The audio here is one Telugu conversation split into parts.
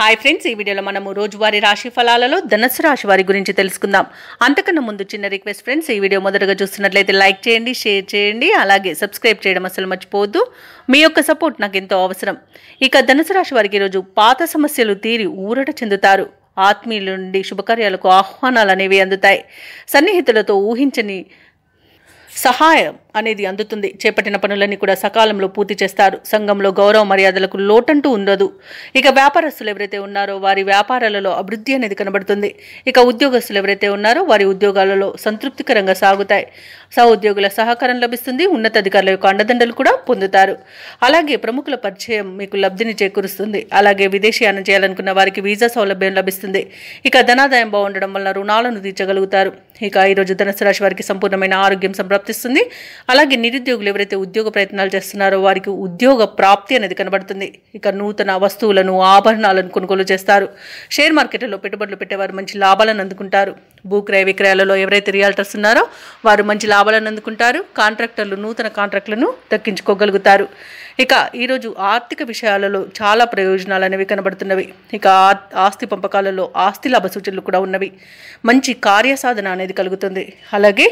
హాయ్ ఫ్రెండ్స్, ఈ వీడియోలో మనము రోజువారీ రాశి ఫలాలలో ధనుసు రాశి వారి గురించి తెలుసుకుందాం. అంతకన్నా ముందు చిన్న రిక్వెస్ట్ ఫ్రెండ్స్, ఈ వీడియో మొదటగా చూస్తున్నట్లయితే లైక్ చేయండి, షేర్ చేయండి, అలాగే సబ్స్క్రైబ్ చేయడం అసలు మర్చిపోవద్దు. మీ యొక్క సపోర్ట్ నాకు ఎంతో అవసరం. ఇక ధనుసు రాశి వారికి ఈరోజు పాత సమస్యలు తీరి ఊరట చెందుతారు. ఆత్మీయుల నుండి శుభకార్యాలకు ఆహ్వానాలు అనేవి అందుతాయి. సన్నిహితులతో ఊహించని సహాయం అనేది అందుతుంది. చేపట్టిన పనులన్నీ కూడా సకాలంలో పూర్తి చేస్తారు. సంఘంలో గౌరవ మర్యాదలకు లోటంటూ ఉండదు. ఇక వ్యాపారస్తులు ఎవరైతే ఉన్నారో వారి వ్యాపారాలలో అభివృద్ధి అనేది కనబడుతుంది. ఇక ఉద్యోగస్తులు ఎవరైతే ఉన్నారో వారి ఉద్యోగాలలో సంతృప్తికరంగా సాగుతాయి. సహోద్యోగుల సహకారం లభిస్తుంది. ఉన్నతాధికారుల యొక్క అండదండలు కూడా పొందుతారు. అలాగే ప్రముఖుల పరిచయం మీకు లబ్ధిని చేకూరుస్తుంది. అలాగే విదేశీయానం చేయాలనుకున్న వారికి వీసా సౌలభ్యం లభిస్తుంది. ఇక ధనాదాయం బాగుండడం వల్ల రుణాలను తీర్చగలుగుతారు. ఇక ఈరోజు ధనుసు రాశి వారికి సంపూర్ణమైన ఆరోగ్యం సంప్రాప్తిస్తుంది. అలాగే నిరుద్యోగులు ఎవరైతే ఉద్యోగ ప్రయత్నాలు చేస్తున్నారో వారికి ఉద్యోగ ప్రాప్తి అనేది కనబడుతుంది. ఇక నూతన వస్తువులను ఆభరణాలను కొనుగోలు చేస్తారు. షేర్ మార్కెట్లలో పెట్టుబడులు పెట్టేవారు మంచి లాభాలను అందుకుంటారు. భూక్రయ విక్రయాలలో ఎవరైతే రియాల్టర్స్ ఉన్నారో వారు మంచి లాభాలను అందుకుంటారు. కాంట్రాక్టర్లు నూతన కాంట్రాక్టులను దక్కించుకోగలుగుతారు. ఇక ఈరోజు ఆర్థిక విషయాలలో చాలా ప్రయోజనాలు అనేవి కనబడుతున్నవి. ఇక ఆస్తి పంపకాలలో ఆస్తి లాభ సూచనలు కూడా ఉన్నవి. మంచి కార్యసాధన అనేది కలుగుతుంది. అలాగే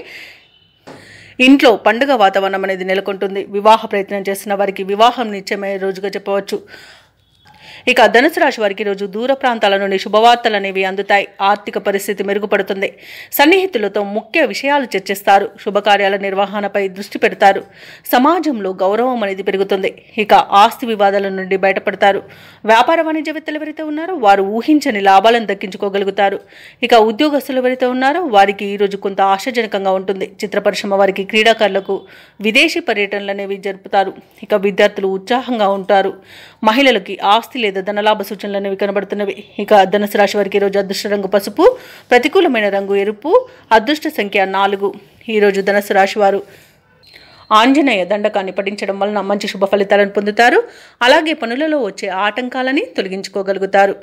ఇంట్లో పండుగ వాతావరణం అనేది నెలకొంటుంది. వివాహ ప్రయత్నం చేస్తున్న వారికి వివాహం నిశ్చయమయ్యే రోజుగా చెప్పవచ్చు. ఇక ధనుసు రాశి వారికి రోజు దూర ప్రాంతాల నుండి శుభవార్తలు అనేవి అందుతాయి. ఆర్థిక పరిస్థితి మెరుగుపడుతుంది. సన్నిహితులతో ముఖ్య విషయాలు చర్చిస్తారు. శుభకార్యాల నిర్వహణపై దృష్టి పెడతారు. సమాజంలో గౌరవం అనేది పెరుగుతుంది. ఇక ఆస్తి వివాదాల నుండి బయటపడతారు. వ్యాపార వాణిజ్యవేత్తలు ఎవరైతే ఉన్నారో వారు ఊహించని లాభాలను దక్కించుకోగలుగుతారు. ఇక ఉద్యోగస్తులు ఎవరైతే ఉన్నారో వారికి ఈరోజు కొంత ఆశాజనకంగా ఉంటుంది. చిత్ర పరిశ్రమ వారికి, క్రీడాకారులకు విదేశీ పర్యటనలు అనేవి జరుపుతారు. ఇక విద్యార్థులు ఉత్సాహంగా ఉంటారు. మహిళలకి ఆస్తి లేదా ధనలాభ సూచనలు అనేవి కనబడుతున్నవి. ఇక ధనుసు రాశి వారికి ఈరోజు అదృష్ట రంగు పసుపు, ప్రతికూలమైన రంగు ఎరుపు, అదృష్ట సంఖ్య 4. ఈరోజు ధనుసు రాశి వారు ఆంజనేయ దండకాన్ని పఠించడం వలన మంచి శుభ ఫలితాలను పొందుతారు. అలాగే పనులలో వచ్చే ఆటంకాలని తొలగించుకోగలుగుతారు.